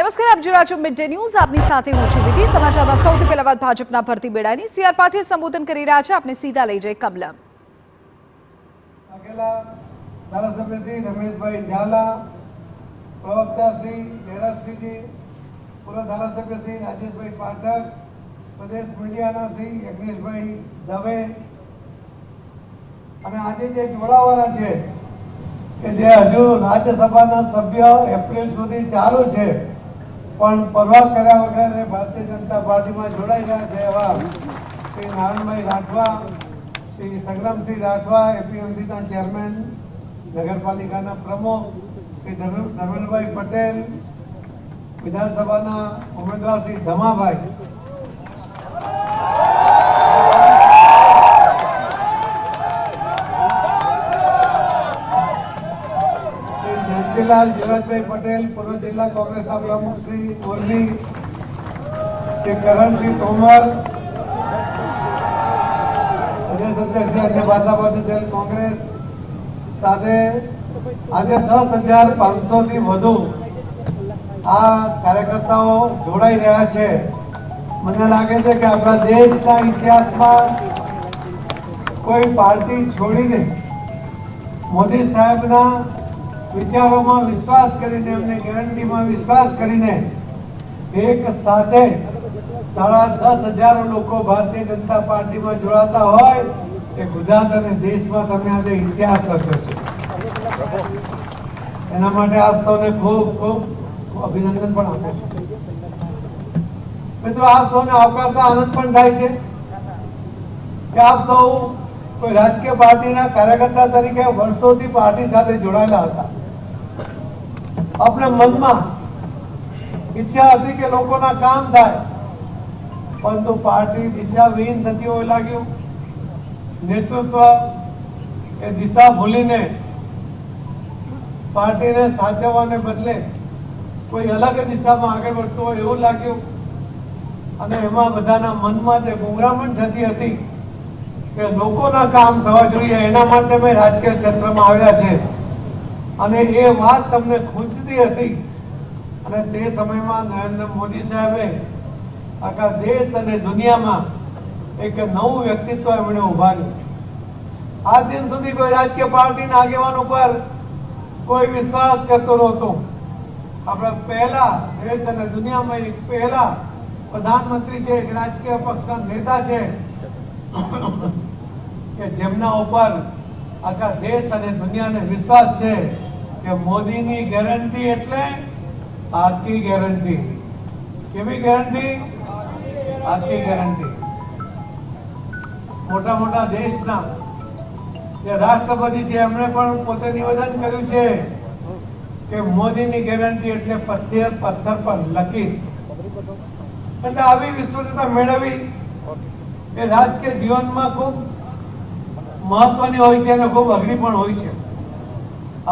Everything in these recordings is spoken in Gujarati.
નમસ્કાર, આપ જોઈ રહ્યા છો મિડ ડે ન્યૂઝ. આપની સાથે હું છું વિધિ. સમાચારમાં સૌથી પહેલા વાત ભાજપના ભરતી બેડાની. સી આર પાટીલ સંબોધન કરી રહ્યા છે. આપને સીધા લઈ જાય કમલમ. ધારાસભ્ય શ્રી રમેશભાઈ ઝાલા, પ્રવક્તા શ્રી જયરાજસિંહજી, પૂર્વ ધારાસભ્ય શ્રી રાજેશભાઈ પાઠક, પ્રદેશ મીડિયાના શ્રી યજ્ઞેશભાઈ દવે અને આજે જે જોડાવાના છે કે જે હજુ રાજ્યસભાના સભ્ય એપ્રિલ સુધી ચાલુ છે પણ પરવા કર્યા વગર ભારતીય જનતા પાર્ટીમાં જોડાઈ રહ્યા છે એવા શ્રી નારાયણભાઈ રાઠવા, શ્રી સંગ્રામસિંહ રાઠવા, એપીએમસીના ચેરમેન, નગરપાલિકાના પ્રમુખ શ્રી ધર્મેન્દ્રભાઈ પટેલ, વિધાનસભાના ઉમેદવાર શ્રી ધમાભાઈ, જયંતિલાલ જીવાભાઈ પટેલ, પૂર્વ જિલ્લા કોંગ્રેસના પ્રમુખ શ્રી મોરબી, શ્રી કરણસિંહ તોમર, પ્રદેશ અધ્યક્ષ અન્ય ભાજપ કોંગ્રેસ સાથે આજે 10,500 થી વધુ આ કાર્યકર્તાઓ જોડાઈ રહ્યા છે. મને લાગે છે કે આપણા દેશના ઇતિહાસમાં કોઈ પાર્ટી છોડીને મોદી સાહેબના વિચારોમાં વિશ્વાસ કરીને, એમને ગેરંટીમાં વિશ્વાસ કરીને એક સાથે 10,500 લોકો ભારતીય જનતા પાર્ટીમાં જોડાતા હોય એ ગુજરાત અને દેશમાં તમે આજે ઇતિહાસ રચ્યો છે. એના માટે આપ સૌને ખૂબ ખૂબ અભિનંદન પણ આપું છું. મિત્રો, આપ સૌને આવકારતા આનંદ પણ થાય છે કે આપ સૌ કોઈ રાજકીય પાર્ટીના કાર્યકર્તા તરીકે વર્ષોથી પાર્ટી સાથે જોડાયેલા હતા. આપણે મનમાં ઈચ્છા હતી કે લોકોના કામ થાય, પરંતુ પાર્ટી દિશાવિહીન થતી હોય લાગ્યું. નેતૃત્વ એ દિશા ભૂલીને પાર્ટીને સાચવવાને બદલે કોઈ અલગ દિશામાં આગળ વધતું હોય એવું લાગ્યું. અને એમાં બધાના મનમાં જે ગુંગરામણ થતી હતી કે લોકોના કામ થવા જોઈએ, એના માટે મેં રાજકીય ક્ષેત્રમાં આવ્યા છે અને એ વાત તમને ખૂંચતી હતી. અને તે સમયમાં નરેન્દ્ર મોદી સાહેબે આખા દેશ અને દુનિયામાં એક નવું વ્યક્તિત્વ એમણે ઉભાર્યું. આ દિન સુધી કોઈ રાજકીય પાર્ટીના આગેવાન ઉપર કોઈ વિશ્વાસ કરતો નહોતો. આપણા પહેલા દેશ અને દુનિયામાં એક પહેલા પ્રધાનમંત્રી છે, એક રાજકીય પક્ષના નેતા છે કે જેમના ઉપર આખા દેશ અને દુનિયાને વિશ્વાસ છે કે મોદીની ગેરંટી એટલે આખી ગેરંટી. કેવી ગેરંટી? આખી ગેરંટી. મોટા મોટા દેશના જે રાષ્ટ્રપતિ છે એમણે પણ પોતે નિવેદન કર્યું છે કે મોદીની ગેરંટી એટલે પથ્થર પર લખીશ. એટલે આવી વિશ્વસનીયતા મેળવી એ રાજકીય જીવનમાં ખૂબ મહત્વની હોય છે અને ખૂબ અઘરી પણ હોય છે.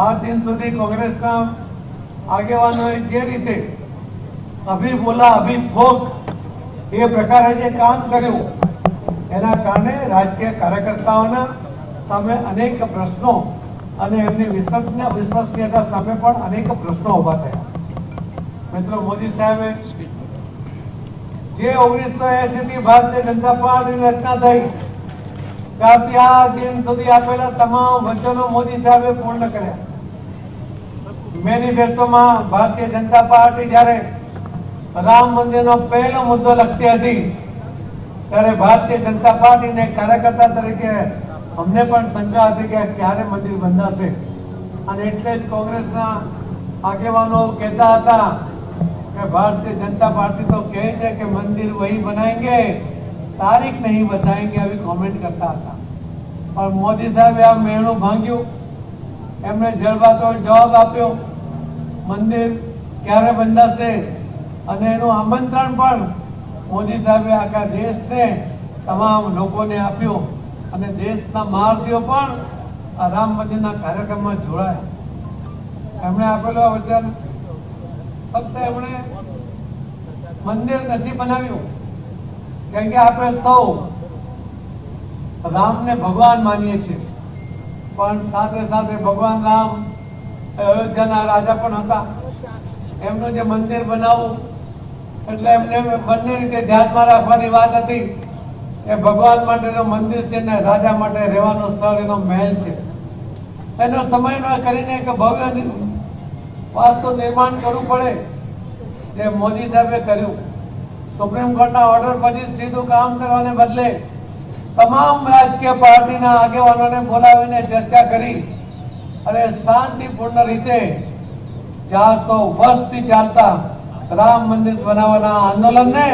આ દિન સુધી કોંગ્રેસના આગેવાનોએ જે રીતે અભી બોલા અભી ભોગ એ પ્રકારે જે કામ કર્યું એના કારણે રાજકીય કાર્યકર્તાઓના સામે અનેક પ્રશ્નો અને એમની વિશ્વસનીયતા સામે પણ અનેક પ્રશ્નો ઉભા થયા. મિત્રો, મોદી સાહેબે જે 1980 થી ભારતીય જનતા પાર્ટીની રચના થઈ ત્યારથી આ દિન સુધી આપેલા તમામ વચનો મોદી સાહેબે પૂર્ણ કર્યા. મેનિફેસ્ટોમાં ભારતીય જનતા પાર્ટી જયારે રામ મંદિરનો પહેલો મુદ્દો લખતી હતી ત્યારે ભારતીય જનતા પાર્ટીને કાર્યકર્તા તરીકે અમને પણ શંકા હતી કે ક્યારે મંદિર બંધાશે. અને એટલે જ કોંગ્રેસના આગેવાનો કહેતા હતા કે ભારતીય જનતા પાર્ટી તો કહે છે કે મંદિર વહી બનાएंगे, તારીખ નહીં બતાएंगे, આવી કોમેન્ટ કરતા હતા. પણ મોદી સાહેબે આ મેળું ભાંગ્યું. એમણે જડબાતોડ જવાબ આપ્યો, મંદિર ક્યારે બંધાશે અને એનું આમંત્રણ પણ મોદી સાહેબે આખા દેશને તમામ લોકોને આપ્યું. અને દેશના મહારથીઓ પણ આ રામ મંદિરના કાર્યક્રમમાં જોડાયા. એમણે આપેલું વચન ફક્ત એમણે મંદિર નથી બનાવ્યું, કારણ કે આપણે સૌ રામને ભગવાન માનીએ છીએ, પણ સાથે સાથે ભગવાન રામ અયોધ્યાના રાજા પણ હતા. એમનું જે મંદિર બનાવવું, એટલે એમને બંને રીતે ધ્યાનમાં રાખવાની વાત હતી. એ ભગવાન માટેનું મંદિર છે ને રાજા માટે રહેવાનું સ્થળ એનો મહેલ છે. એનો સમન્વય કરીને એક ભવ્ય વાસ્તુ નિર્માણ કરવું પડે, જે મોદી સાહેબે કર્યું. સુપ્રીમ કોર્ટના ઓર્ડર પછી સીધું કામ કરવાને બદલે તમામ રાજકીય પાર્ટીના આગેવાનોને બોલાવીને ચર્ચા કરી અને શાંતિપૂર્ણ રીતે 400 વર્ષથી ચાલતા રામ મંદિર બનાવવાના આંદોલનને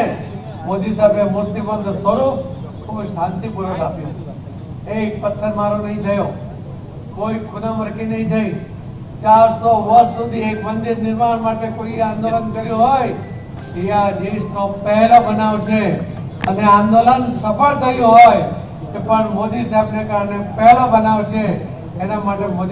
મોદી સાહેબે મૂર્તિબંધ સ્વરૂપ ખૂબ શાંતિપૂર્વક આપ્યું. એક પથ્થરમારો નહીં થયો, કોઈ ખૂનામરકી નહીં થઈ. 400 વર્ષ સુધી એક મંદિર નિર્માણ માટે કોઈ આંદોલન કર્યું હોય એ આ દેશનો પહેલો બનાવ છે. અને આંદોલન સફળ થયું હોય એ પણ મોદી સાહેબને કારણે પહેલો બનાવ છે. એના માટે મોદી